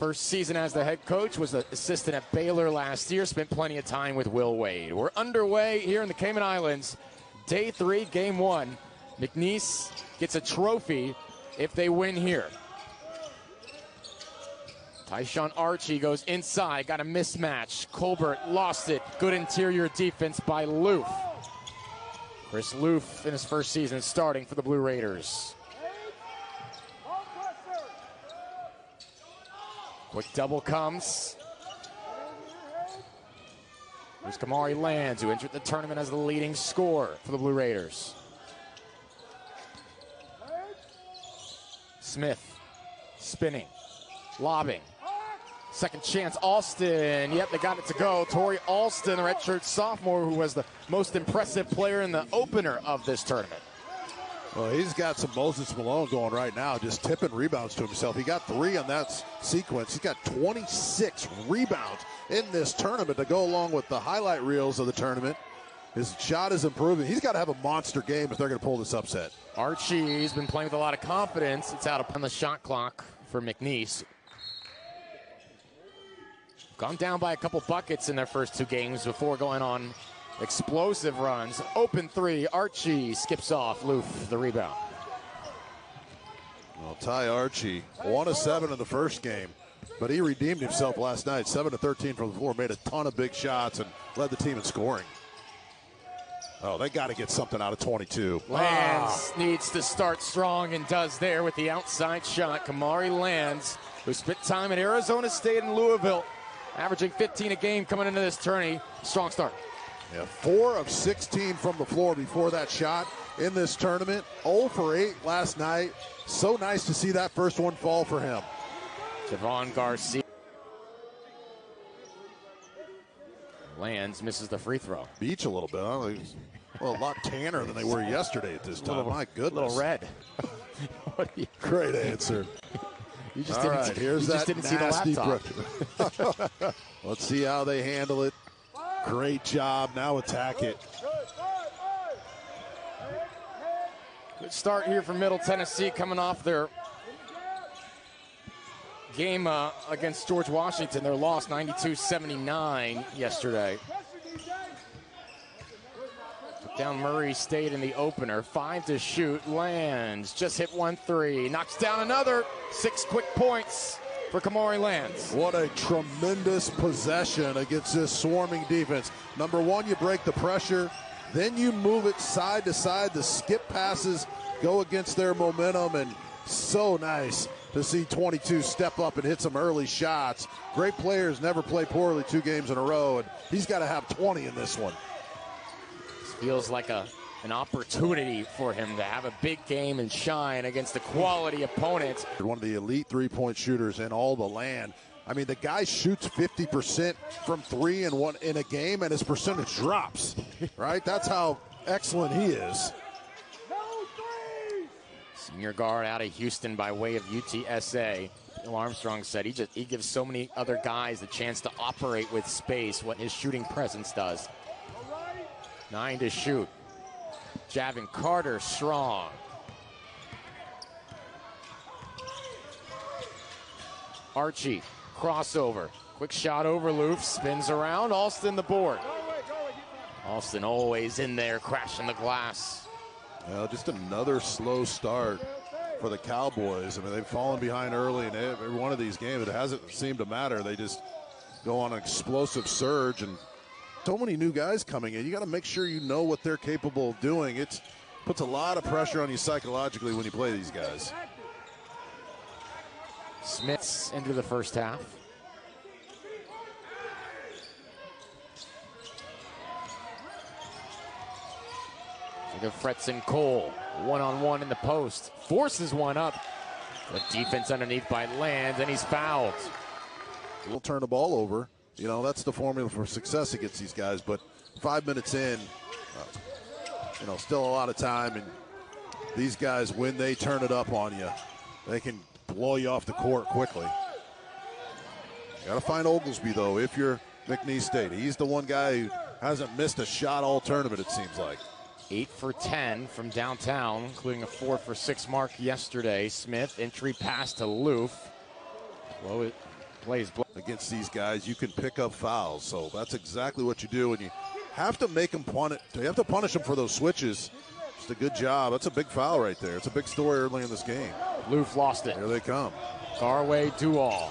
First season as the head coach, was an assistant at Baylor last year, spent plenty of time with Will Wade. We're underway here in the Cayman Islands. Day 3, game 1. McNeese gets a trophy if they win here. Tyshawn Archie goes inside, got a mismatch. Colbert lost it. Good interior defense by Loof. Chris Loof in his first season starting for the Blue Raiders. Quick double comes. Here's Kamari Lands, who entered the tournament as the leading scorer for the Blue Raiders. Smith spinning, lobbing. Second chance, Alston. Yep, they got it to go. Torrey Alston, the redshirt sophomore, who was the most impressive player in the opener of this tournament. Well, he's got some Moses Malone going right now, just tipping rebounds to himself. He got 3 on that sequence. He's got 26 rebounds in this tournament to go along with the highlight reels of the tournament. His shot is improving. He's got to have a monster game if they're going to pull this upset. Archie's been playing with a lot of confidence. It's out on the shot clock for McNeese. Gone down by a couple buckets in their first 2 games before going on explosive runs. Open 3, Archie skips off. Loof, the rebound. Well, Ty Archie, 1 of 7 in the first game, but he redeemed himself last night. 7 of 13 from the floor, made a ton of big shots and led the team in scoring. Oh, they got to get something out of 22. Lands needs to start strong and does there with the outside shot. Kamari Lands, who spent time at Arizona State and Louisville, averaging 15 a game coming into this tourney. Strong start. Yeah, 4 of 16 from the floor before that shot in this tournament. 0 for 8 last night. So nice to see that first one fall for him. Javon Garcia. Lands misses the free throw. Beach a little bit. Huh? Well, a lot tanner than they were yesterday at this time. My goodness. A little red. Great answer. You just All right, here's that didn't see the laptop. Pressure. Let's see how they handle it. Great job. Now attack it. Good start here for Middle Tennessee, coming off their game against George Washington. Their loss 92-79 yesterday. Took down Murray State in the opener. 5 to shoot. Lands just hit 1 3. Knocks down another. 6 quick points for Kamari Lands. What a tremendous possession against this swarming defense. Number 1, you break the pressure. Then you move it side to side. The skip passes go against their momentum, and so nice to see 22 step up and hit some early shots. Great players never play poorly 2 games in a row, and he's got to have 20 in this one. This feels like an opportunity for him to have a big game and shine against a quality opponent. One of the elite three-point shooters in all the land. I mean, the guy shoots 50% from 3 in a game, and his percentage drops, right? That's how excellent he is. Senior guard out of Houston by way of UTSA. Bill Armstrong said he gives so many other guys the chance to operate with space, what his shooting presence does. 9 to shoot. Javin Carter strong. Archie, crossover. Quick shot over Loof, spins around. Alston the board. Alston always in there, crashing the glass. Well, just another slow start for the Cowboys. I mean, they've fallen behind early in every one of these games. It hasn't seemed to matter. They just go on an explosive surge, and so many new guys coming in. You got to make sure you know what they're capable of doing. It puts a lot of pressure on you psychologically when you play these guys. Smith's into the first half. Look at Fretson Cole, one-on-one in the post. Forces one up. The defense underneath by Lands, and he's fouled. We'll turn the ball over. You know, that's the formula for success against these guys. But 5 minutes in, still a lot of time. And these guys, when they turn it up on you, they can blow you off the court quickly. You got to find Oglesby, though, if you're McNeese State. He's the one guy who hasn't missed a shot all tournament, it seems like. 8 for 10 from downtown, including a 4 for 6 mark yesterday. Smith, entry pass to Loof. Plays against these guys, you can pick up fouls. So that's exactly what you do, and you have to make them punish. You have to punish them for those switches. Just a good job. That's a big foul right there. It's a big story early in this game. Loof lost it. Here they come. Garway Dual.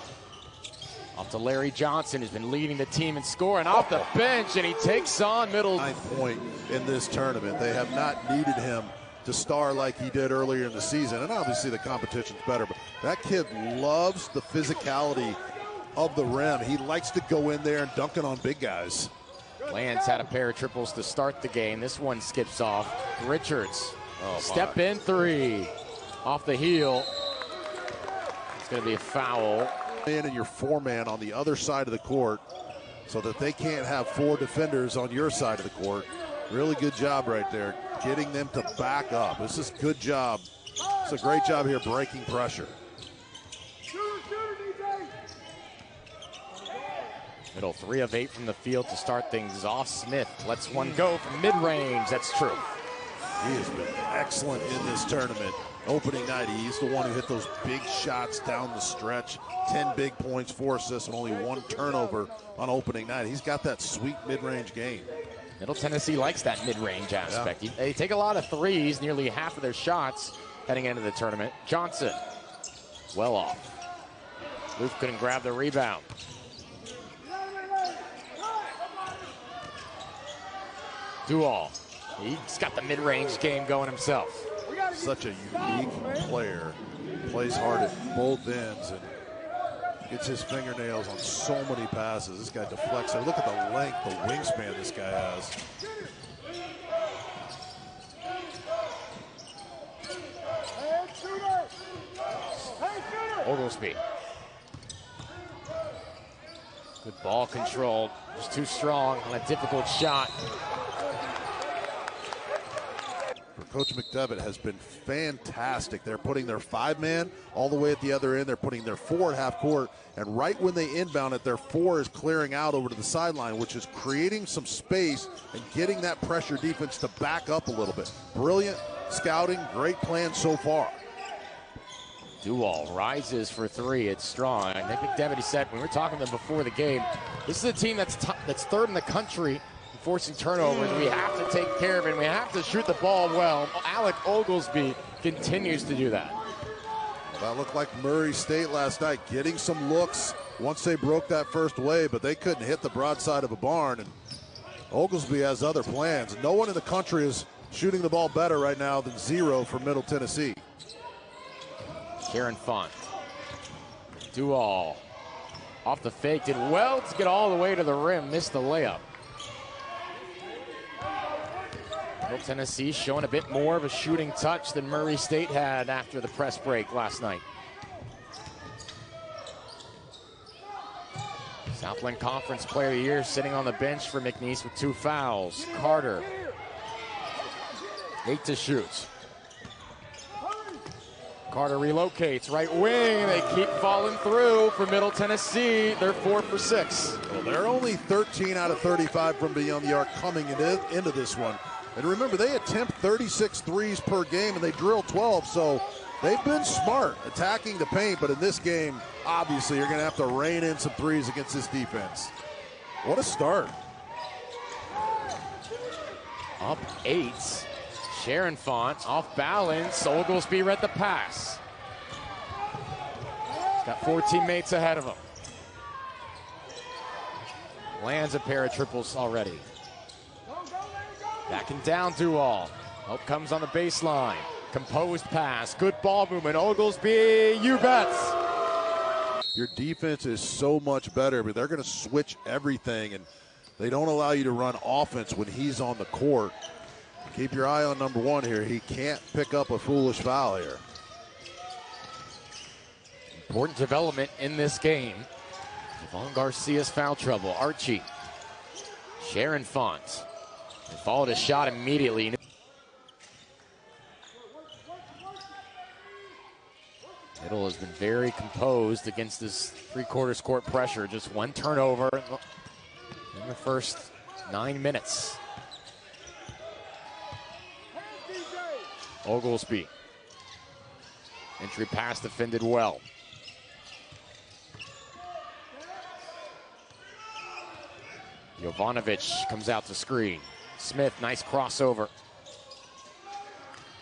Off to Larry Johnson, who's been leading the team in scoring off the bench, and he takes on Middle. 9th point in this tournament. They have not needed him to star like he did earlier in the season, and obviously the competition's better, but that kid loves the physicality of the rim. He likes to go in there and dunk it on big guys. Lance had a pair of triples to start the game. This one skips off. Richards, step in three. Off the heel. It's going to be a foul. And your 4-man on the other side of the court so that they can't have 4 defenders on your side of the court. Really good job right there, getting them to back up. This is a good job. It's a great job here breaking pressure. Middle 3 of 8 from the field to start things off. Smith lets one go from mid-range. That's true. He has been excellent in this tournament. Opening night, he's the one who hit those big shots down the stretch. 10 big points, 4 assists, and only 1 turnover on opening night. He's got that sweet mid-range game. Middle Tennessee likes that mid-range aspect. Yeah. They take a lot of threes, nearly half of their shots heading into the tournament. Johnson, well off. Luke couldn't grab the rebound. Dual, he's got the mid-range game going himself. Such a unique player. Plays hard at both ends and gets his fingernails on so many passes. This guy deflects it. Look at the length, the wingspan this guy has. Oglesby. Good ball control. Just too strong on a difficult shot. Coach McDevitt has been fantastic. They're putting their 5-man all the way at the other end. They're putting their 4 at half court. And right when they inbound it, their 4 is clearing out over to the sideline, which is creating some space and getting that pressure defense to back up a little bit. Brilliant scouting, great plan so far. Dual rises for 3. It's strong. I think McDevitt, he said, when we were talking to them before the game, this is a team that's 3rd in the country forcing turnovers. We have to take care of it. We have to shoot the ball well. Alec Oglesby continues to do that. That looked like Murray State last night, getting some looks once they broke that first wave, but they couldn't hit the broadside of a barn. And Oglesby has other plans. No one in the country is shooting the ball better right now than 0 for Middle Tennessee. Karen Font. Dual off the fake, did well to get all the way to the rim, missed the layup. Middle Tennessee showing a bit more of a shooting touch than Murray State had after the press break last night. Southland Conference Player of the Year sitting on the bench for McNeese with 2 fouls. Carter, 8 to shoot. Carter relocates, right wing. They keep falling through for Middle Tennessee. They're 4 for 6. Well, they're only 13 out of 35 from beyond the arc coming into this one. And remember, they attempt 36 threes per game, and they drill 12, so they've been smart attacking the paint. But in this game, obviously, you're going to have to rein in some threes against this defense. What a start. Up 8. Sharon Font off balance. Oglesby read the pass. He's got 4 teammates ahead of him. Lands a pair of triples already. Backing down Dual. Hope comes on the baseline. Composed pass. Good ball movement. Oglesby, you bets. Your defense is so much better, but they're going to switch everything, and they don't allow you to run offense when he's on the court. Keep your eye on number 1 here. He can't pick up a foolish foul here. Important development in this game. Javon Garcia's foul trouble. Archie. Sharon Font. They followed a shot immediately. Middle has been very composed against this 3/4 court pressure. Just 1 turnover in the first 9 minutes. Oglesby. Entry pass defended well. Jovanovic comes out to screen. Smith, nice crossover.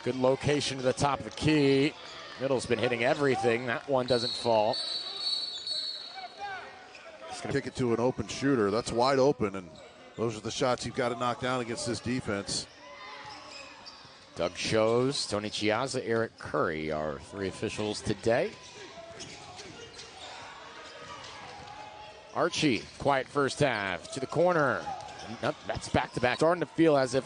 Good location to the top of the key. Middle's been hitting everything. That one doesn't fall. Kick it to an open shooter. That's wide open, and those are the shots you've got to knock down against this defense. Doug Shows, Tony Chiazza, Eric Curry are three officials today. Archie, quiet first half, to the corner. Nope, that's back-to-back. Starting to feel as if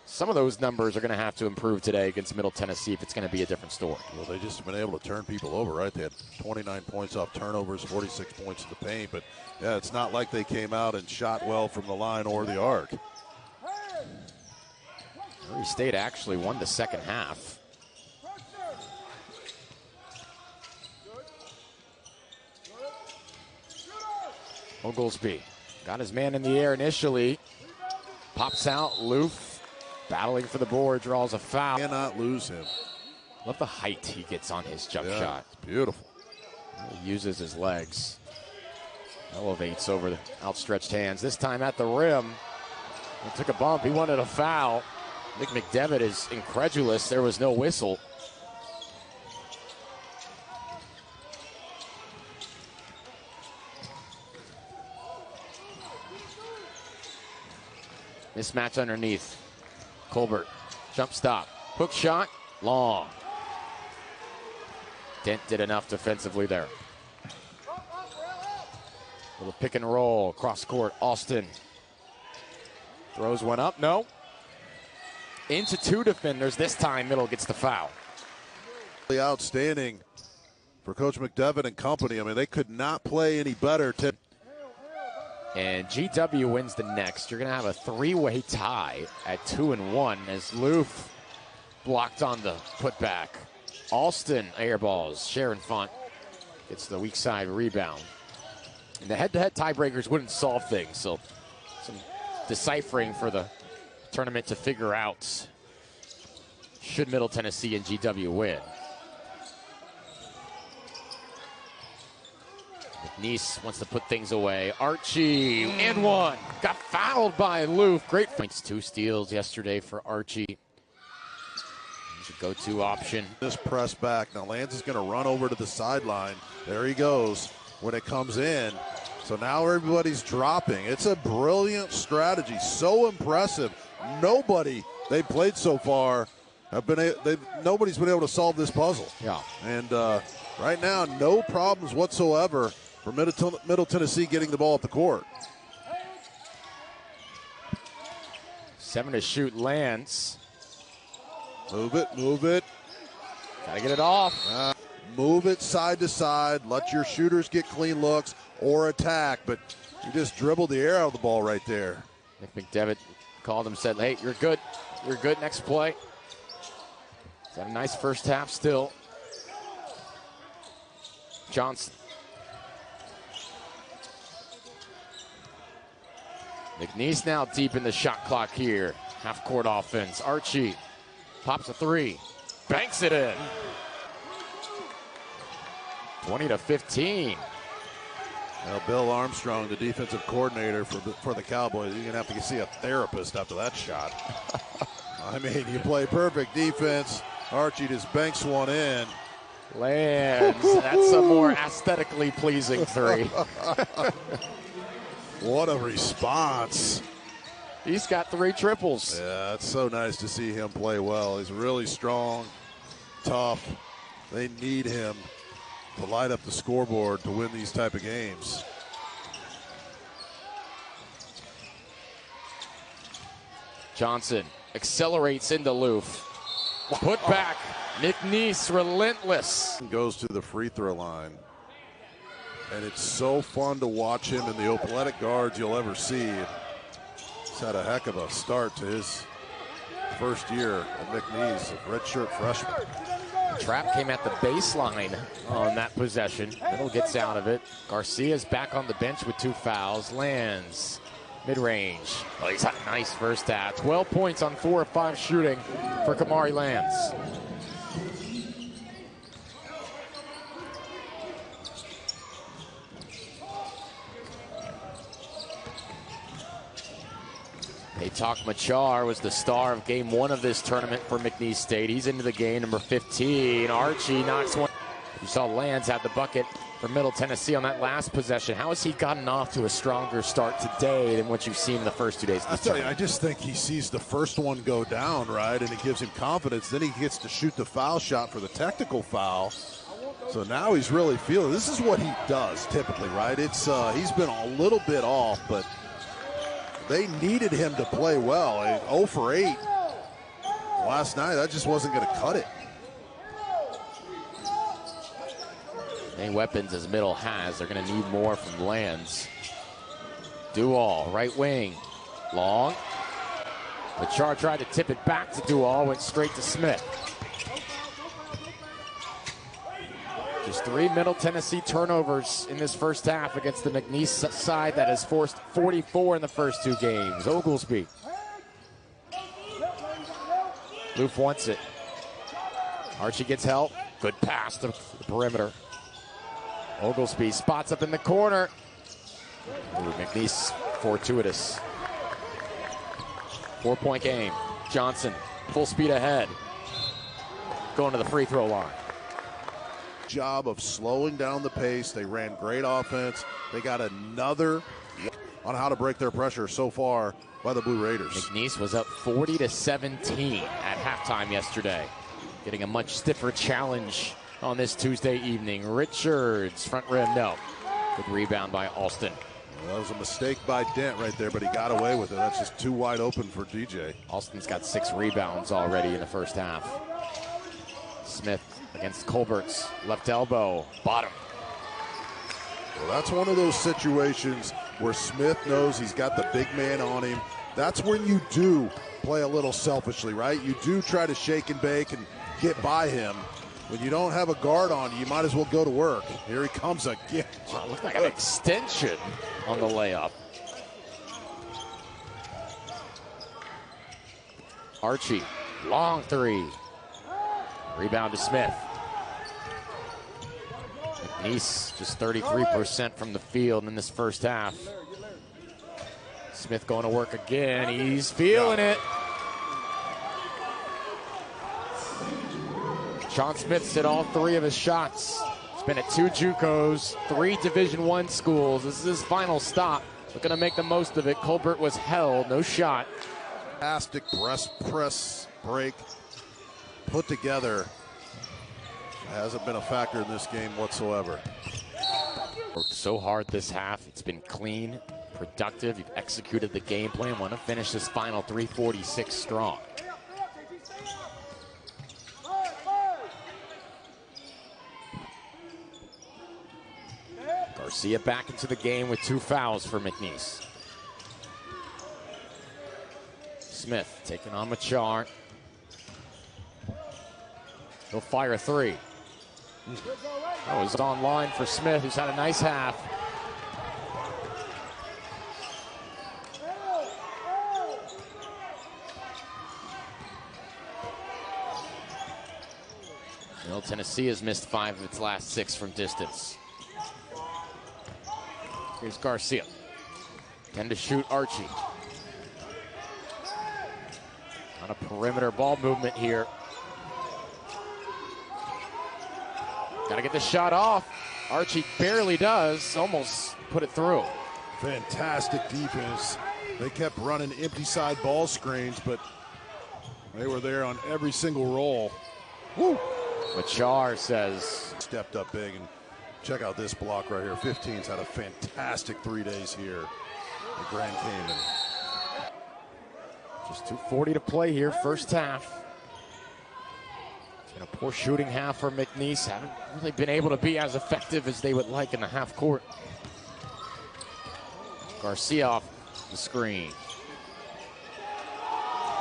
some of those numbers are going to have to improve today against Middle Tennessee if it's going to be a different story. Well, they just have been able to turn people over, right? They had 29 points off turnovers, 46 points in the paint. But, yeah, it's not like they came out and shot well from the line or the arc. Murray State actually won the second half. Oglesby got his man in the air initially. Pops out, Loof battling for the board, draws a foul. Cannot lose him. Love the height he gets on his jump Yeah, shot. It's beautiful. He uses his legs. Elevates over the outstretched hands. This time at the rim. He took a bump. He wanted a foul. Nick McDevitt is incredulous. There was no whistle. Mismatch underneath. Colbert, jump stop. Hook shot, long. Dent did enough defensively there. Little pick and roll, cross court, Austin. Throws one up, no. Into two defenders, this time Middle gets the foul. Outstanding for Coach McDevitt and company. I mean, they could not play any better. And GW wins the next. You're going to have a three-way tie at 2-1 as Loof blocked on the putback. Alston airballs. Sharon Font gets the weak side rebound. And the head-to-head tiebreakers wouldn't solve things, so some deciphering for the tournament to figure out should Middle Tennessee and GW win. McNeese wants to put things away. Archie, and one. Got fouled by Loof. Great points. 2 steals yesterday for Archie. He's a go-to option. This press back. Now Lands is going to run over to the sideline. There he goes when it comes in. So now everybody's dropping. It's a brilliant strategy. So impressive. Nobody they've played so far nobody's been able to solve this puzzle. Yeah. And right now, no problems whatsoever for Middle Tennessee getting the ball up the court. 7 to shoot, Lance. Move it, move it. Gotta get it off. Move it side to side. Let your shooters get clean looks or attack. But you just dribbled the air out of the ball right there. Nick McDevitt called him, said, hey, you're good. You're good. Next play. He's had a nice first half still. Johnson. McNeese now deep in the shot clock here. Half-court offense. Archie pops a 3. Banks it in. 20 to 15. Well, Bill Armstrong, the defensive coordinator for the Cowboys, you're going to have to see a therapist after that shot. I mean, you play perfect defense. Archie just banks one in. Lands. That's a more aesthetically pleasing 3. What a response. He's got 3 triples. Yeah, it's so nice to see him play well. He's really strong, tough. They need him to light up the scoreboard to win these type of games. Johnson accelerates into Loof. Put back. McNeese relentless. Goes to the free throw line. And it's so fun to watch him in the athletic guards you'll ever see. He's had a heck of a start to his first year at McNeese, a redshirt freshman. The trap came at the baseline on that possession. Middle gets out of it. Garcia's back on the bench with 2 fouls. Lands mid-range. Well, he's had a nice first half. 12 points on 4 of 5 shooting for Kamari Lands. Atok Machar was the star of game 1 of this tournament for McNeese State. He's into the game, number 15. Archie knocks one. You saw Lands have the bucket for Middle Tennessee on that last possession. How has he gotten off to a stronger start today than what you've seen in the first 2 days of this tournament? I just think he sees the first one go down, right, and it gives him confidence. Then he gets to shoot the foul shot for the technical foul. So now he's really feeling. This is what he does typically, right? It's he's been a little bit off, but they needed him to play well. 0 for 8 last night. That just wasn't going to cut it. Any weapons as Middle has. They're going to need more from Lands. Duall, right wing. Long. Machar tried to tip it back to Duall. Went straight to Smith. Just 3 Middle Tennessee turnovers in this first half against the McNeese side that has forced 44 in the first 2 games. Oglesby. Loof wants it. Archie gets help. Good pass to the perimeter. Oglesby spots up in the corner. Ooh, McNeese fortuitous. 4-point game. Johnson full speed ahead. Going to the free throw line. Job of slowing down the pace. They ran great offense. They got another on how to break their pressure so far by the Blue Raiders. McNeese was up 40-17 at halftime yesterday, getting a much stiffer challenge on this Tuesday evening. Richards, front rim, no. Good rebound by Alston. Well, that was a mistake by Dent right there, but he got away with it. That's just too wide open for DJ. Alston's got 6 rebounds already in the first half. Smith against Colbert's left elbow, bottom. Well, that's one of those situations where Smith knows he's got the big man on him. That's when you do play a little selfishly, right? You do try to shake and bake and get by him. When you don't have a guard on you, might as well go to work. Here he comes again. Wow, looked like an extension on the layup. Archie, long 3. Rebound to Smith. McNeese just 33% from the field in this first half. Smith going to work again. He's feeling it. Sean Smith's hit all 3 of his shots. He's been at 2 JUCOs, 3 Division I schools. This is his final stop. Looking to make the most of it. Colbert was held, no shot. Fantastic press break put together. Hasn't been a factor in this game whatsoever. Worked so hard this half. It's been clean, productive. You've executed the game plan. Want to finish this final 346 strong. Garcia back into the game with 2 fouls for McNeese. Smith taking on Machar. He'll fire a 3. That was online for Smith, who's had a nice half. Middle Tennessee has missed 5 of its last 6 from distance. Here's Garcia. 10 to shoot, Archie. On a perimeter ball movement here. Got to get the shot off. Archie barely does. Almost put it through. Fantastic defense. They kept running empty side ball screens, but they were there on every single roll. Woo! Machar says. Stepped up big, and check out this block right here. 15's had a fantastic 3 days here at Grand Cayman. Just 2:40 to play here, first half. And a poor shooting half for McNeese. Haven't really been able to be as effective as they would like in the half court. Garcia off the screen.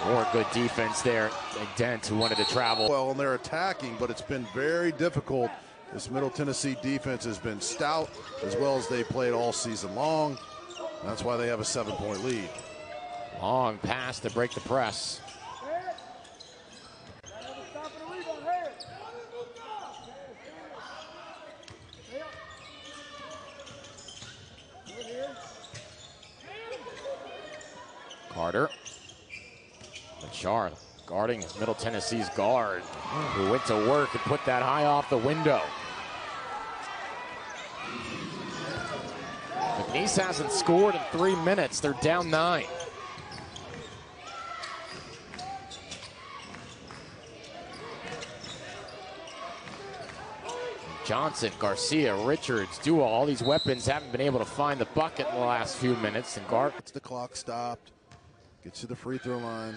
More good defense there. Dent, who wanted to travel. Well, and they're attacking, but it's been very difficult. This Middle Tennessee defense has been stout, as well as they played all season long. That's why they have a 7-point lead. Long pass to break the press. Carter. Machar guarding Middle Tennessee's guard, who went to work and put that high off the window. McNeese hasn't scored in 3 minutes. They're down 9. Johnson, Garcia, Richards, Duo, all these weapons haven't been able to find the bucket in the last few minutes. And Gets the clock stopped, gets to the free throw line.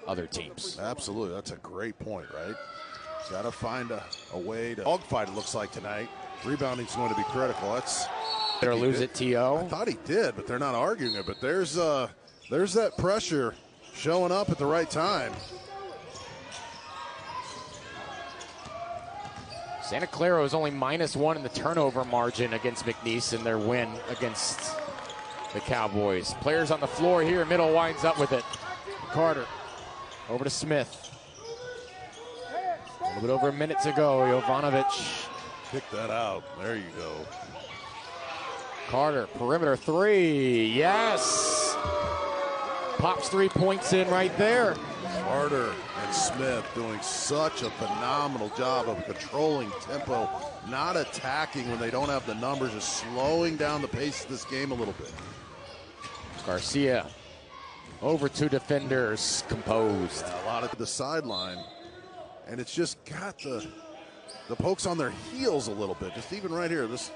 Other teams. Absolutely, that's a great point, right? Got to find a way to dogfight, it looks like tonight. Rebounding is going to be critical. That's better lose it, T.O. I thought he did, but they're not arguing it. But there's that pressure showing up at the right time. Santa Clara is only -1 in the turnover margin against McNeese in their win against the Cowboys. Players on the floor here. Middle winds up with it. Carter over to Smith. A little bit over a minute to go. Jovanovic. Pick that out. There you go. Carter, perimeter 3. Yes! Pops 3 points in right there. Carter and Smith doing such a phenomenal job of controlling tempo, not attacking when they don't have the numbers, just slowing down the pace of this game a little bit. Garcia over 2 defenders, composed. A lot of the sideline, and it's just got the pokes on their heels a little bit. Just even right here, this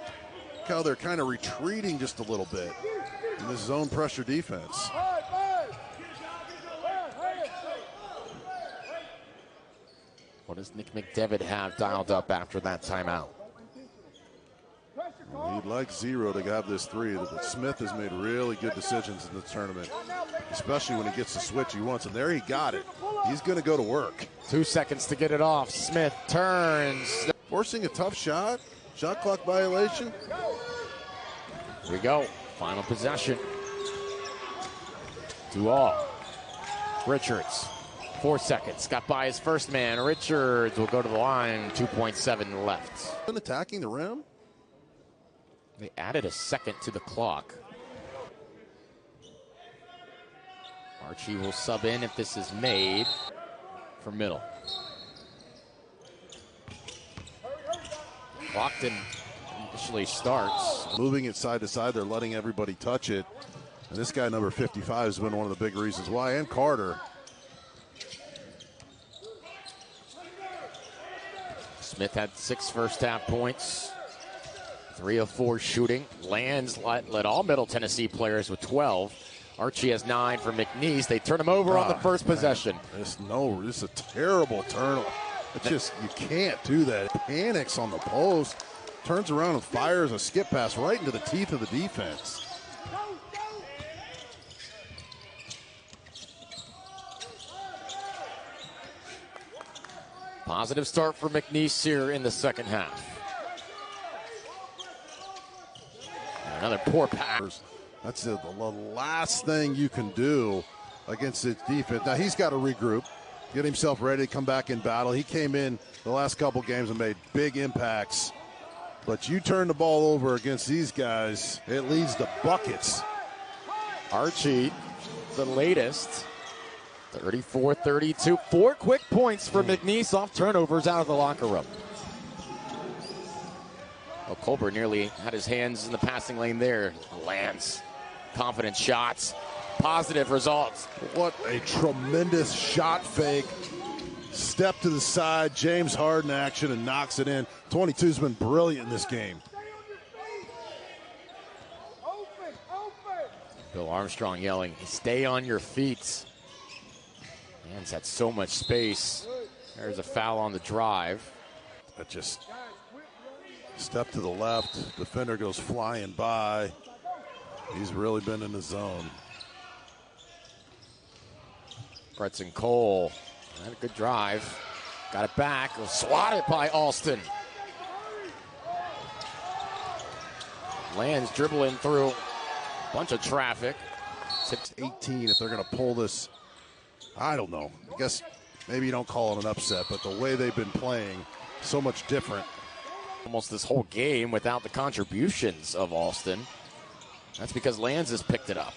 look how they're kind of retreating just a little bit in this zone pressure defense. What does Nick McDevitt have dialed up after that timeout? He'd like Zero to have this 3, but Smith has made really good decisions in the tournament, especially when he gets the switch he wants, and there he got it. He's going to go to work. 2 seconds to get it off. Smith turns. Forcing a tough shot. Shot clock violation. Here we go. Final possession. 2-all. Richards. 4 seconds. Got by his first man. Richards will go to the line. 2.7 left. Attacking the rim. They added a second to the clock. Archie will sub in if this is made for Middle. Lockton initially starts. Moving it side to side, they're letting everybody touch it. And this guy, number 55, has been one of the big reasons why, and Carter. Smith had 6 first half points. 3 of 4 shooting. Lands led all Middle Tennessee players with 12. Archie has 9 for McNeese. They turn him over on the first possession. This is a terrible turnover. It's just, you can't do that. Panics on the post, turns around and fires a skip pass right into the teeth of the defense. Positive start for McNeese here in the second half. Another poor pass. That's the last thing you can do against this defense. Now he's got to regroup, get himself ready to come back in battle. He came in the last couple games and made big impacts. But you turn the ball over against these guys, it leads to buckets. Archie, the latest, 34-32. 4 quick points for McNeese off turnovers out of the locker room. Oh, Colbert nearly had his hands in the passing lane there. Lands. Confident shots. Positive results. What a tremendous shot fake. Step to the side. James Harden action and knocks it in. 22's been brilliant in this game. Bill Armstrong yelling, stay on your feet. Man's had so much space. There's a foul on the drive. That just step to the left. Defender goes flying by. He's really been in the zone. Bretson Cole had a good drive. Got it back. Was swatted by Alston. Lands dribbling through a bunch of traffic. 6-18 if they're going to pull this. I don't know. I guess maybe you don't call it an upset, but the way they've been playing, so much different. Almost this whole game without the contributions of Alston. That's because Lands has picked it up.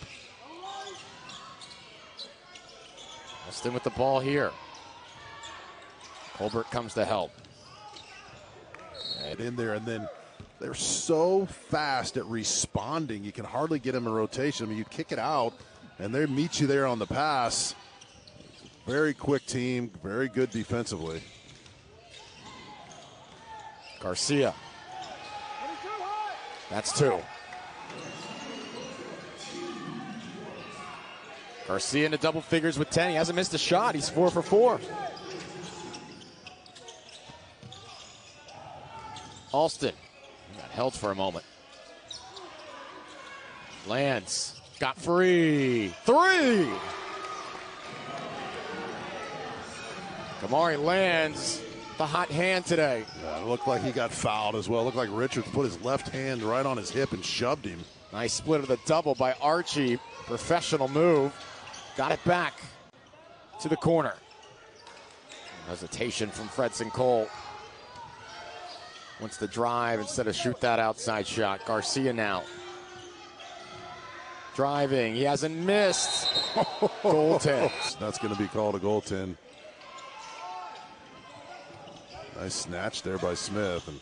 Alston with the ball here. Colbert comes to help. In there, and then they're so fast at responding, you can hardly get them in rotation. I mean, you kick it out, and they meet you there on the pass. Very quick team, very good defensively. Garcia. That's 2. Garcia into double figures with 10. He hasn't missed a shot. He's 4 for 4. Alston got held for a moment. Lands. Got free. 3! Kamari Lands, the hot hand today. Yeah, it looked like he got fouled as well. It looked like Richards put his left hand right on his hip and shoved him. Nice split of the double by Archie. Professional move. Got it back to the corner. Hesitation from Fredson Cole. Wants to drive instead of shoot that outside shot. Garcia now. Driving. He hasn't missed. Goaltend. That's going to be called a goaltend. Nice snatch there by Smith. And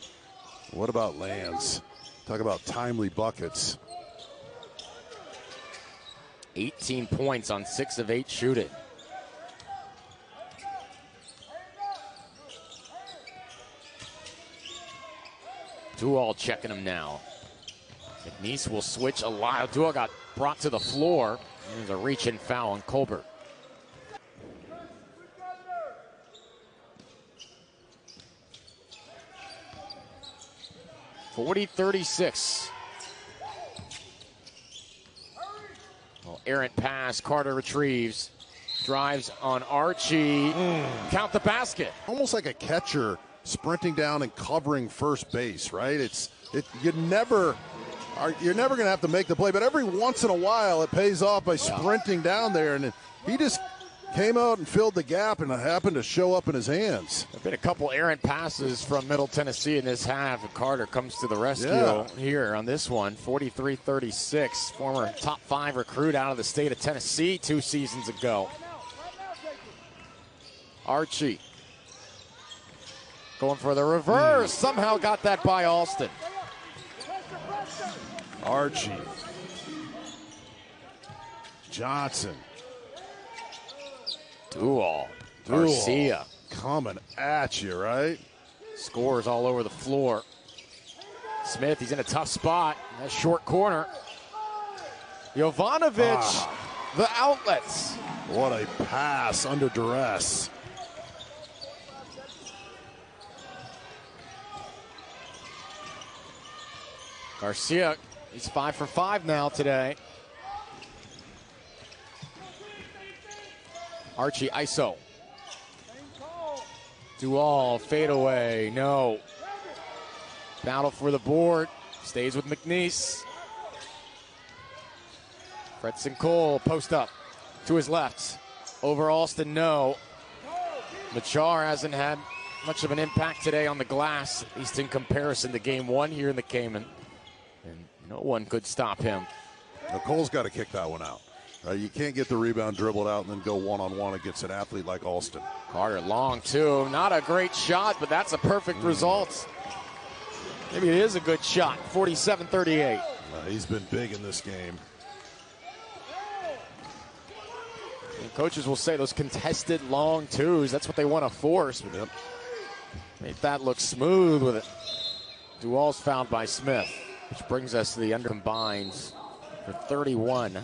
what about Lands? Talk about timely buckets. 18 points on 6 of 8 shooting. Dual checking him now. McNeese will switch a lot. Dual got brought to the floor. There's a reach-in foul on Colbert. .40-36. Well, errant pass. Carter retrieves. Drives on Archie. Count the basket. Almost like a catcher sprinting down and covering first base, right? You're never going to have to make the play, but every once in a while it pays off by sprinting down there, and he just came out and filled the gap, and it happened to show up in his hands. There have been a couple errant passes from Middle Tennessee in this half, and Carter comes to the rescue here on this one. 43-36, former top 5 recruit out of the state of Tennessee 2 seasons ago. Archie going for the reverse. Somehow got that by Alston. Archie. Johnson. Dual. Garcia. Coming at you, right? Scores all over the floor. Smith, he's in a tough spot. That short corner. Jovanovic, the outlets. What a pass under duress. Garcia, he's 5 for 5 now today. Archie ISO. Dual, fadeaway, no. Battle for the board, stays with McNeese. Fredson Cole, post up to his left. Over Alston, no. Machar hasn't had much of an impact today on the glass, at least in comparison to game 1 here in the Cayman. And no one could stop him. Now Cole's got to kick that one out. You can't get the rebound dribbled out and then go one-on-one against an athlete like Alston. Carter long, too. Not a great shot, but that's a perfect result. Maybe it is a good shot. 47-38. He's been big in this game. And coaches will say those contested long twos, that's what they want to force. But make that look smooth with it. Dual's fouled by Smith, which brings us to the under combines for 31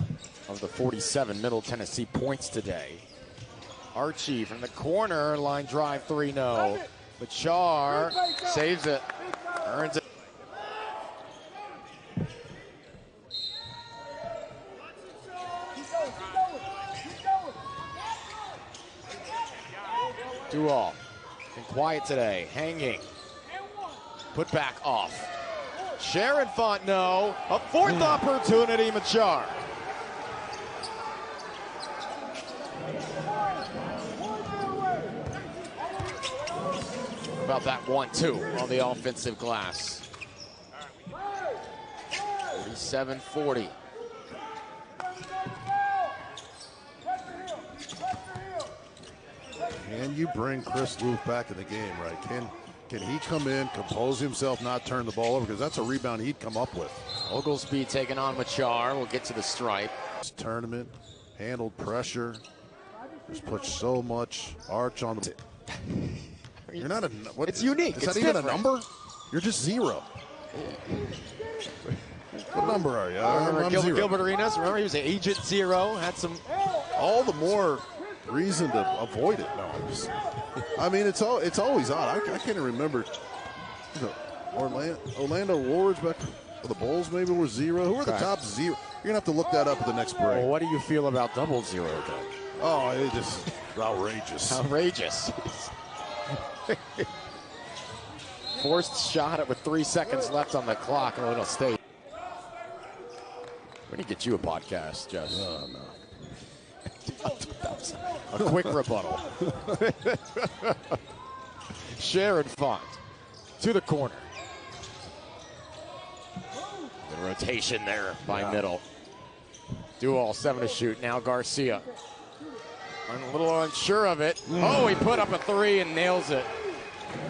of the 47 Middle Tennessee points today. Archie from the corner, line drive 3, no. Machar saves it, earns it. Dual, been quiet today, hanging. Put back off. Sharon Fontenot, a 4th opportunity, Machar. About that 1-2 on the offensive glass. 47-40. Can you bring Chris Loof back in the game, right? Can he come in, compose himself, not turn the ball over? Because that's a rebound he'd come up with. Oglesby taking on Machar. We'll get to the stripe. This tournament, handled pressure. Just put so much arch on the... You're not a... What, it's unique. Is it's that even different. a number? You're just zero. What number are you? Remember I'm zero. Gilbert Arenas? Remember he was an agent zero. Had some... All the more reason to avoid it. No, I mean, it's always odd. I can't even remember. Orlando Wards back for the Bulls maybe were zero. Who are the top zero? You're going to have to look that up at the next break. Well, what do you feel about double zero, though? Oh, it's just outrageous. Outrageous. Forced shot with 3 seconds left on the clock. Oh, it'll stay. We need to get you a podcast, Jess. Oh, no. A quick rebuttal. Sharon Font to the corner. The rotation there by middle. Dual 7 to shoot. Now Garcia. I'm a little unsure of it. Oh, he put up a 3 and nails it.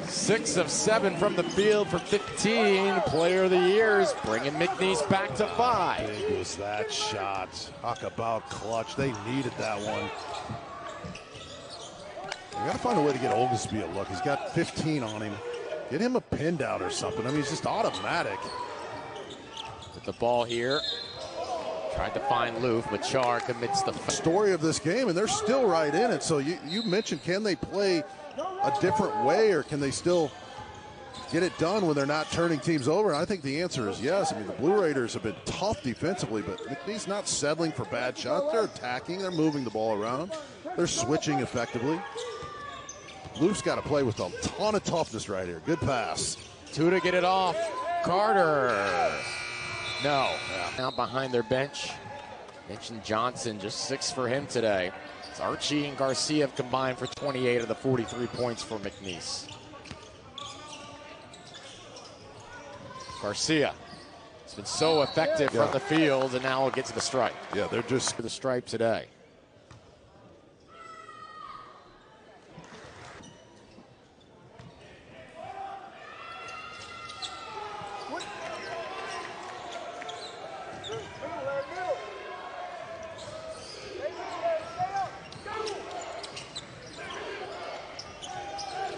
6 of 7 from the field for 15. Player of the years, bringing McNeese back to 5. Big was that shot. Talk about clutch. They needed that one. You got to find a way to get Oglesby a look. He's got 15 on him. Get him a pin down or something. I mean, he's just automatic. With the ball here. Tried to find Loof, but Char commits the story of this game, and they're still right in it. So you mentioned, can they play a different way, or can they still get it done when they're not turning teams over? And I think the answer is yes. I mean, the Blue Raiders have been tough defensively, but McNeese not settling for bad shots. They're attacking. They're moving the ball around. They're switching effectively. Loof's got to play with a ton of toughness right here. Good pass. 2 to get it off. Carter. No. Out behind their bench. Mentioned Johnson, just 6 for him today. It's Archie and Garcia have combined for 28 of the 43 points for McNeese. Garcia. It's been so effective from the field, and now we'll get to the stripe. Yeah, they're just to the stripe today.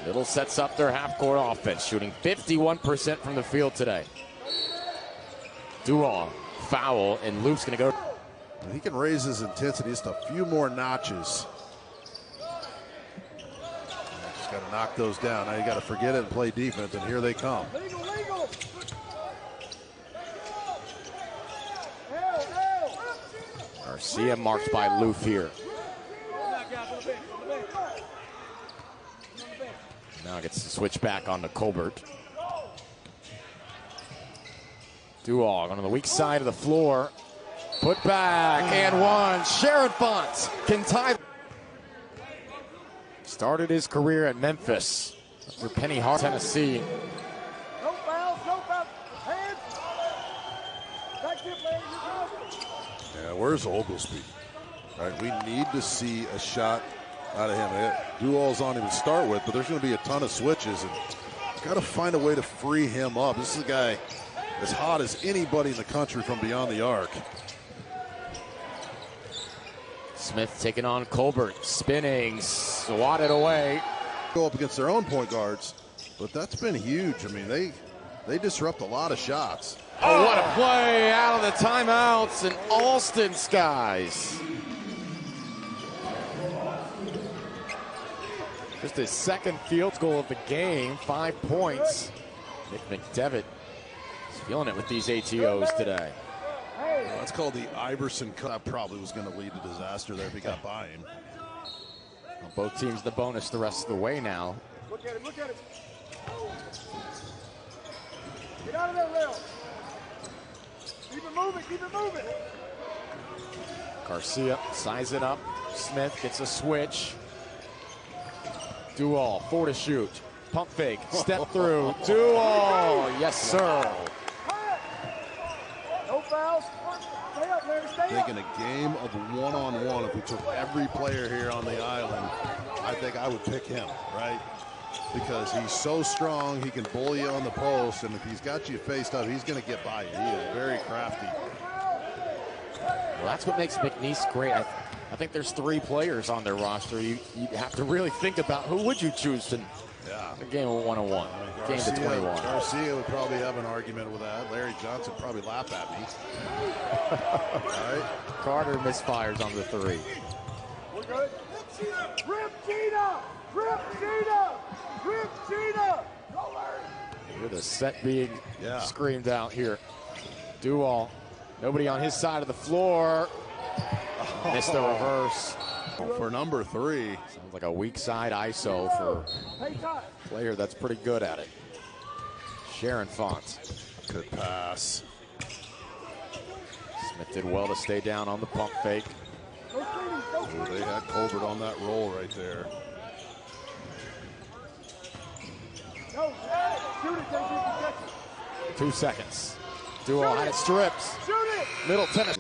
Little sets up their half-court offense, shooting 51% from the field today. Dual, foul, and Luke's going to go. He can raise his intensity just a few more notches. Just got to knock those down. Now you got to forget it and play defense, and here they come. Garcia marked by Loof here. Now gets to switch back onto Colbert. Dual on the weak side of the floor. Put back and one. Sharon Font can tie. Started his career at Memphis for Penny Hart, Tennessee. No fouls, no fouls. Hands. Back tip, ladies. Yeah, where's Oglesby? All right, we need to see a shot out of him. Dual's on him to start with, but there's going to be a ton of switches, and got to find a way to free him up. This is a guy as hot as anybody in the country from beyond the arc. Smith taking on Colbert, spinning, swatted away. Go up against their own point guards, but that's been huge. I mean, they disrupt a lot of shots. Oh, what a play out of the timeouts, and Alston Skies. Just his second field goal of the game, 5 points. Nick McDevitt is feeling it with these ATOs today. Well, that's called the Iverson Cup. That probably was going to lead to disaster there if he got by him. Well, both teams the bonus the rest of the way now. Look at him, look at him. Get out of there, Lil. Keep it moving, keep it moving. Garcia size it up. Smith gets a switch. Dual, 4 to shoot. Pump fake, step through. Dual, yes sir. No fouls. Stay up. thinking a game of one-on-one, if we took every player here on the island, I think I would pick him, right? Because he's so strong, he can bully you on the post, and if he's got you faced up, he's going to get by you. He is very crafty. Well, that's what makes McNeese great. I think there's 3 players on their roster. You have to really think about who would you choose in a game of one-on-one, game to 21. Garcia would probably have an argument with that. Larry Johnson would probably laugh at me. All right. Carter misfires on the 3. We're good. Rip Gina! Rip Gina! Rip Gina! With a set being screamed out here. Duval, nobody on his side of the floor. Missed the reverse. For number 3. Sounds like a weak side ISO for a player that's pretty good at it. Sharon Font. Good pass. Smith did well to stay down on the pump fake. Oh, they had Colbert on that roll right there. No, shoot it, JJ. 2 seconds. Duval had it stripped. Shoot it! Middle tennis.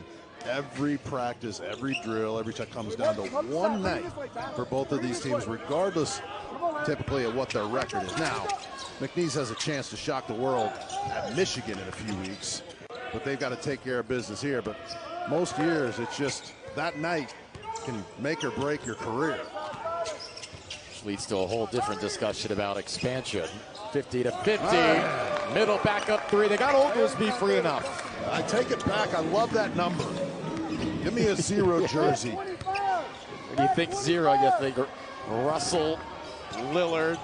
Every practice, every drill, every check comes down to one night for both of these teams, regardless typically of what their record is. Now, McNeese has a chance to shock the world at Michigan in a few weeks, but they've got to take care of business here. But most years, it's just that night can make or break your career. Which leads to a whole different discussion about expansion. 50 to 50. Middle back up 3. They got Oglesby free enough. I take it back. I love that number. Give me a 0 jersey. When you think 0, you think Russell, Lillard,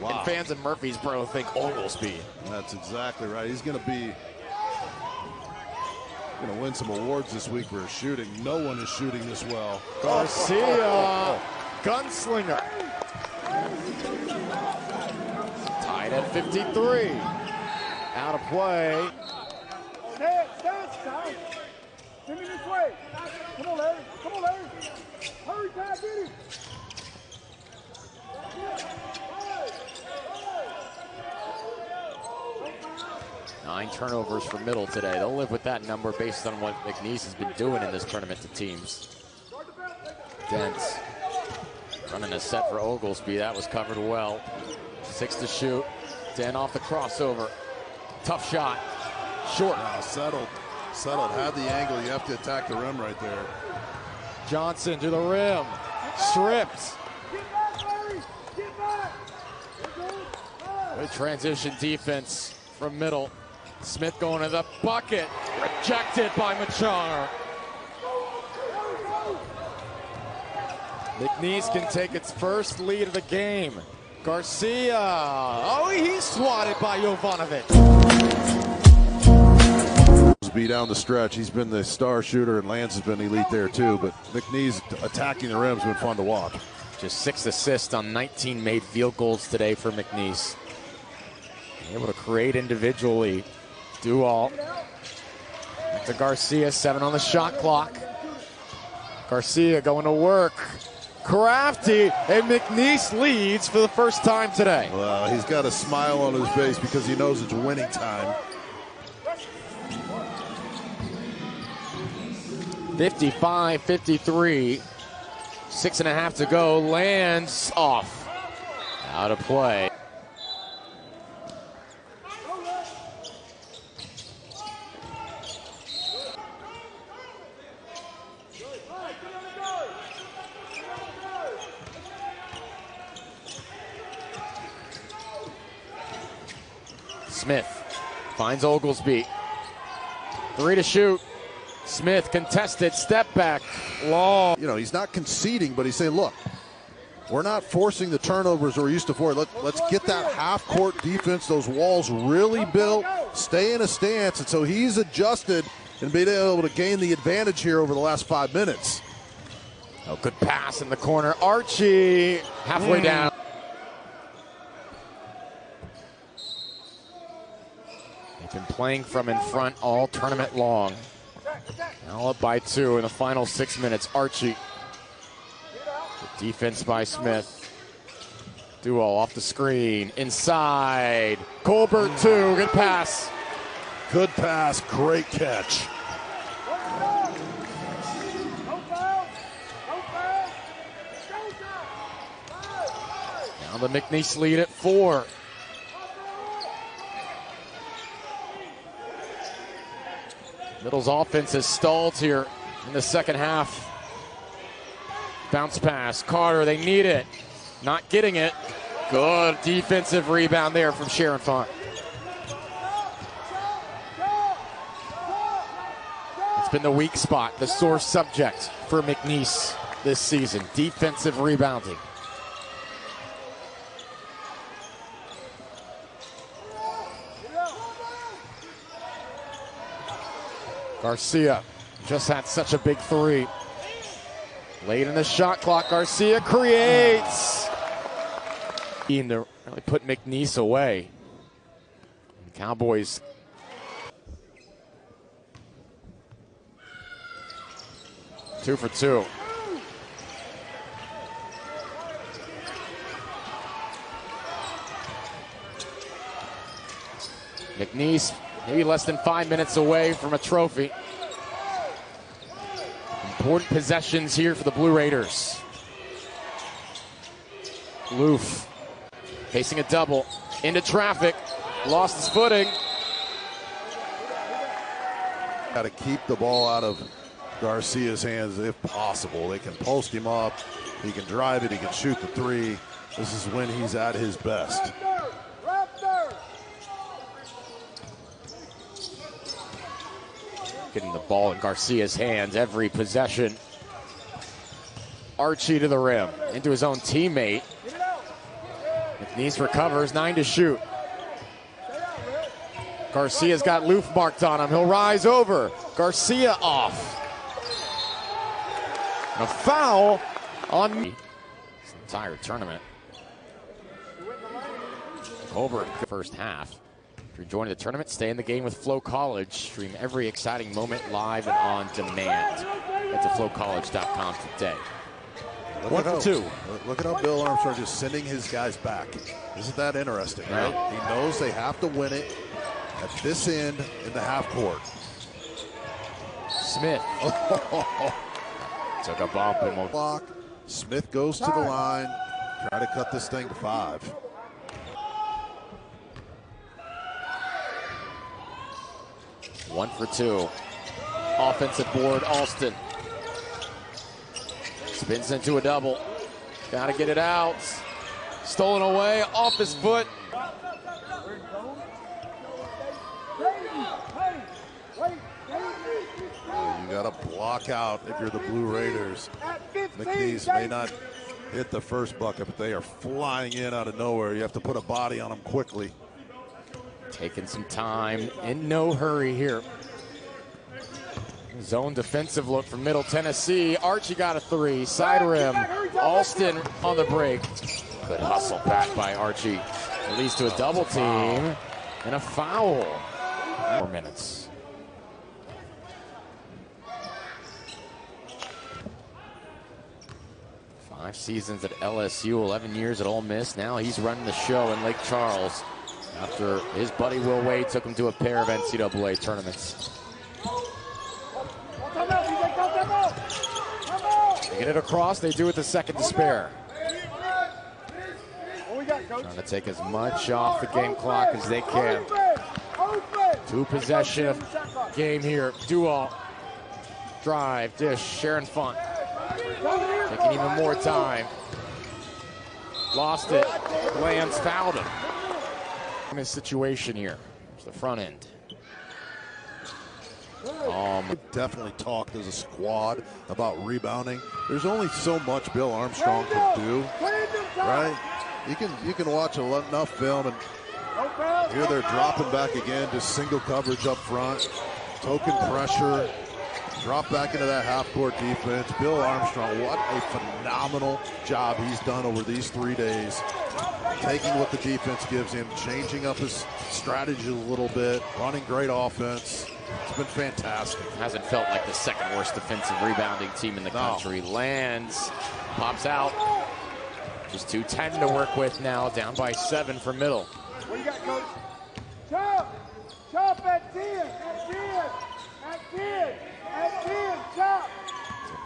and fans in Murfreesboro think Oglesby. That's exactly right. He's going to win some awards this week for his shooting. No one is shooting this well. Garcia, gunslinger. Tied at 53. Out of play. Stand, stop. Give me this way. Come on, Larry. Come on, Larry. Hurry, Ty, get him. 9 turnovers for Middle today. They'll live with that number based on what McNeese has been doing in this tournament to teams. Dents running a set for Oglesby. That was covered well. 6 to shoot. Dent off the crossover. Tough shot. Short. Settled. Had the angle. You have to attack the rim right there. Johnson to the rim. Stripped. Get back, Larry. Get back. Good transition defense from Middle. Smith going to the bucket. Rejected by Machar. McNeese can take its first lead of the game. Garcia. Oh, he's swatted by Jovanovic. Be down the stretch. He's been the star shooter, and Lance has been elite there too. But McNeese attacking the rim has been fun to watch. Just 6 assists on 19 made field goals today for McNeese. Able to create individually. Duval to Garcia, 7 on the shot clock. Garcia going to work. Crafty, and McNeese leads for the first time today. Well, he's got a smile on his face because he knows it's winning time. 55-53. 6.5 to go. Lands off. Out of play. Smith finds Oglesby. 3 to shoot. Smith contested, step back, long. You know, he's not conceding, but he's saying, look, we're not forcing the turnovers we're used to for. Let's get that half-court defense, those walls really built, stay in a stance. And so he's adjusted and been able to gain the advantage here over the last 5 minutes. Oh, good pass in the corner. Archie halfway down. They've been playing from in front all tournament long. Now up by 2 in the final 6 minutes. Archie. Good defense by Smith. Duo off the screen. Inside. Colbert 2. Good pass. Good pass. Great catch. Now the McNeese lead at 4. Middle's offense has stalled here in the second half. Bounce pass, Carter, they need it. Not getting it. Good defensive rebound there from Sharon Font. It's been the weak spot, the sore subject for McNeese this season. Defensive rebounding. Garcia just had such a big 3. Late in the shot clock, Garcia creates. To really put McNeese away. The Cowboys. Two for 2. McNeese maybe less than 5 minutes away from a trophy. Important possessions here for the Blue Raiders. Loof facing a double into traffic, lost his footing. Got to keep the ball out of Garcia's hands if possible. They can post him up, he can drive it, he can shoot the 3. This is when he's at his best. Getting the ball in Garcia's hands every possession. Archie to the rim, into his own teammate. McNeese recovers, 9 to shoot. Garcia's got Loof marked on him. He'll rise over. Garcia off. And a foul on this entire tournament. Over the first half. If you're joining the tournament, stay in the game with Flow College. Stream every exciting moment live and on demand. Head to flowcollege.com today. Look at how Bill Armstrong just sending his guys back. Isn't that interesting, right? He knows they have to win it at this end in the half court. Smith. Took a bump and will block. Smith goes to the line. Try to cut this thing to 5. One for 2. Offensive board, Alston. Spins into a double. Got to get it out. Stolen away, off his foot. You got to block out if you're the Blue Raiders. McNeese may not hit the first bucket, but they are flying in out of nowhere. You have to put a body on them quickly. Taking some time, in no hurry here. Zone defensive look from Middle Tennessee. Archie got a 3, side rim. Alston on the break. Good hustle back by Archie. It leads to a double team and a foul. 4 minutes. Five seasons at LSU, 11 years at Ole Miss. Now he's running the show in Lake Charles after his buddy Will Wade took him to a pair of NCAA tournaments. They get it across, they do it the second to spare. Trying to take as much off the game clock as they can. 2 possession of game here. Dual drive, dish, Sharon Font. Taking even more time. Lost it. Lance fouled him. In this situation here, it's the front end. Definitely talked as a squad about rebounding. There's only so much Bill Armstrong can do, right? You can watch enough film and here they're dropping back again, just single coverage up front, token pressure, drop back into that half-court defense. Bill Armstrong, what a phenomenal job he's done over these 3 days, taking what the defense gives him, changing up his strategy a little bit, running great offense. It's been fantastic. Hasn't felt like the second worst defensive rebounding team in the country. Lands, pops out. Just 2:10 to work with now, down by 7 for Middle. What you got, Coach? Chop! Chop at 10! At 10! At 10! At 10!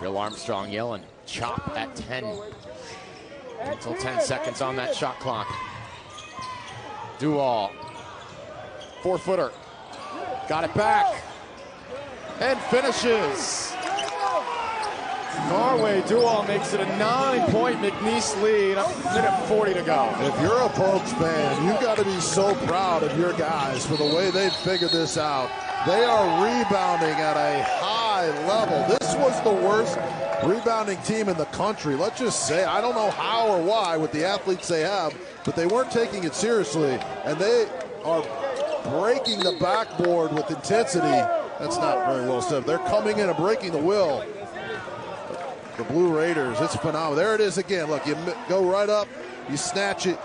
Bill Armstrong yelling, chop at 10. Until 10 seconds on that shot clock. Duval, 4-footer, got it back, and finishes. Norway Duval makes it a 9-point McNeese lead. A minute 40 to go. If you're a Pokes fan, you've got to be so proud of your guys for the way they've figured this out. They are rebounding at a high level. This was the worst rebounding team in the country. Let's just say, I don't know how or why with the athletes they have, but they weren't taking it seriously, and they are breaking the backboard with intensity. That's not very well said. They're coming in and breaking the will. The Blue Raiders, it's phenomenal. There it is again. Look, you go right up, you snatch it,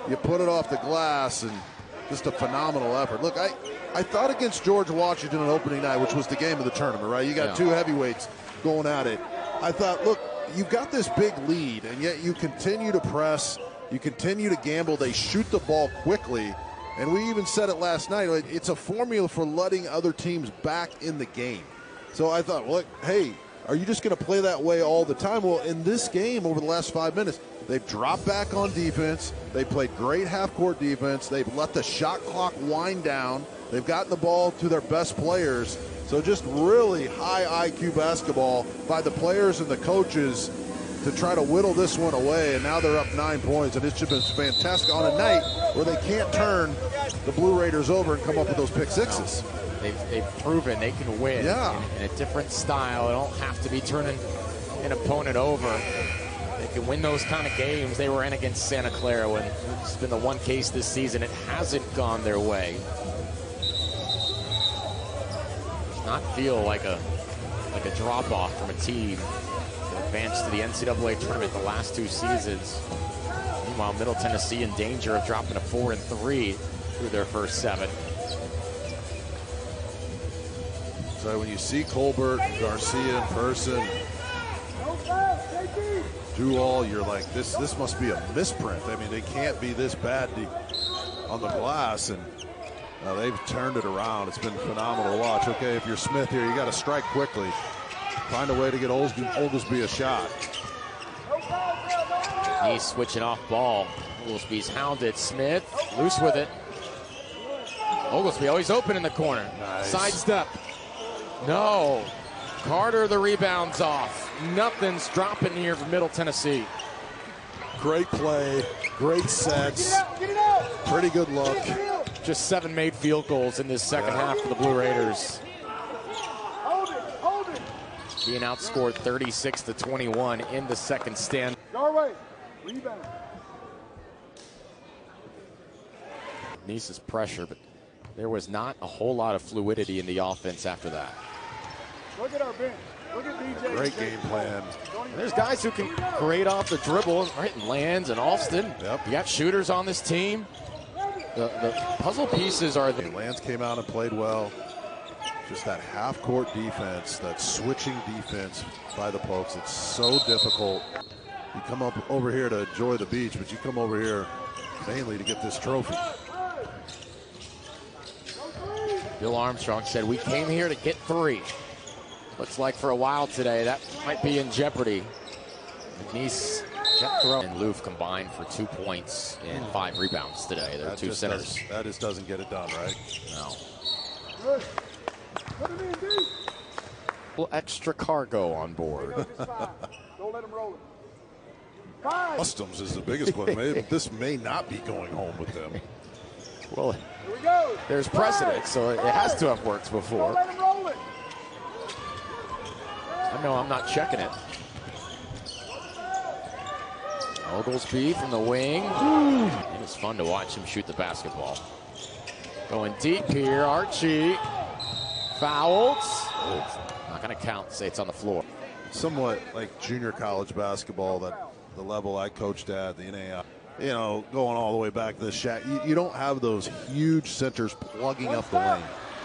you put it off the glass, and just a phenomenal effort. Look, I thought against George Washington on opening night, which was the game of the tournament, right? You got two heavyweights going at it. I thought, look, you've got this big lead, and yet you continue to press, you continue to gamble. They shoot the ball quickly, and we even said it last night. It's a formula for letting other teams back in the game. So I thought, look, hey, are you just going to play that way all the time? Well, in this game, over the last 5 minutes, they've dropped back on defense. They played great half-court defense. They've let the shot clock wind down. They've gotten the ball to their best players. So just really high IQ basketball by the players and the coaches to try to whittle this one away. And now they're up 9 points, and it's just been fantastic on a night where they can't turn the Blue Raiders over and come up with those pick sixes. They've proven they can win in a different style. They don't have to be turning an opponent over. They can win those kind of games. They were in against Santa Clara when it's been the one case this season. It hasn't gone their way. Does not feel like a drop-off from a team that advanced to the NCAA tournament the last 2 seasons. Meanwhile, Middle Tennessee in danger of dropping to 4-3 through their first 7. So when you see Colbert and Garcia in person, Duval, you're like, this must be a misprint. I mean, they can't be this bad on the glass, and they've turned it around. It's been phenomenal to watch. Okay, if you're Smith here, you got to strike quickly. Find a way to get Oglesby a shot. He's switching off ball. Oglesby's hounded. Smith loose with it. Oglesby always open in the corner. Nice. Sidestep. No. Carter the rebounds off. Nothing's dropping here for Middle Tennessee. Great play, great sets, pretty good look. Just 7 made field goals in this second half for the Blue Raiders. Being outscored 36-21 in the second stand. Norway, rebound. Nice's pressure, but there was not a whole lot of fluidity in the offense after that. Look at our bench. Look at DJ. Great game plan. And there's guys who can create off the dribble, right? And Lands and Alston. Yep. You got shooters on this team. The puzzle pieces are the Lands came out and played well. Just that half-court defense, that switching defense by the Pokes. It's so difficult. You come up over here to enjoy the beach, but you come over here mainly to get this trophy. Bill Armstrong said, we came here to get 3. Looks like for a while today, that might be in jeopardy. McNeese, Jethro, and Loof combined for 2 points and 5 rebounds today. They're 2 centers. That just doesn't get it done, right? No. Good. Put him in deep. A little extra cargo on board. Don't let him roll it. 5. Customs is the biggest one. This may not be going home with them. Well, Here we go. there's precedent, so it has to have worked Don't before. let him roll it. I know I'm not checking it. Oglesby from the wing. It was fun to watch him shoot the basketball. Going deep here, Archie. Fouled. Not going to count, say it's on the floor. Somewhat like junior college basketball, that the level I coached at, the NAI. You know, going all the way back to the Shaq, you don't have those huge centers plugging up the lane.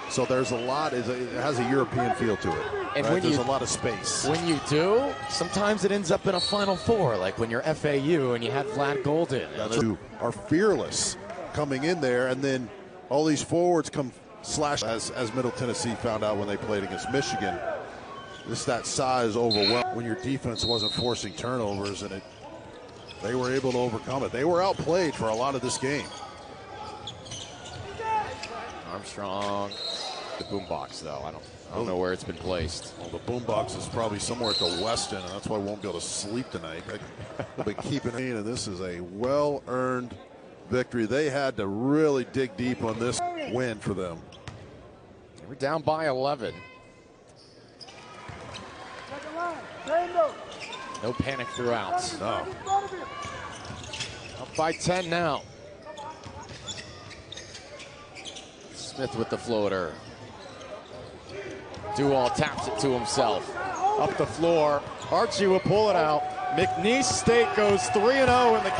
So there's a lot, it has a European feel to it. And right? when There's you, a lot of space. When you do, sometimes it ends up in a Final Four, like when you're FAU and you had Vlad Golden. Who are fearless coming in there, and then all these forwards come slash, as Middle Tennessee found out when they played against Michigan. Just that size overwhelmed when your defense wasn't forcing turnovers, and they were able to overcome it. They were outplayed for a lot of this game. Armstrong, the boombox though. I don't know where it's been placed. Well, the boombox is probably somewhere at the West End, and that's why I won't be able to sleep tonight. They'll be keeping it, and this is a well-earned victory. They had to really dig deep on this win for them. We're down by 11. No panic throughout. No. Up by 10 now. Smith with the floater. Duval taps it to himself. Up the floor. Archie will pull it out. McNeese State goes 3-0 in the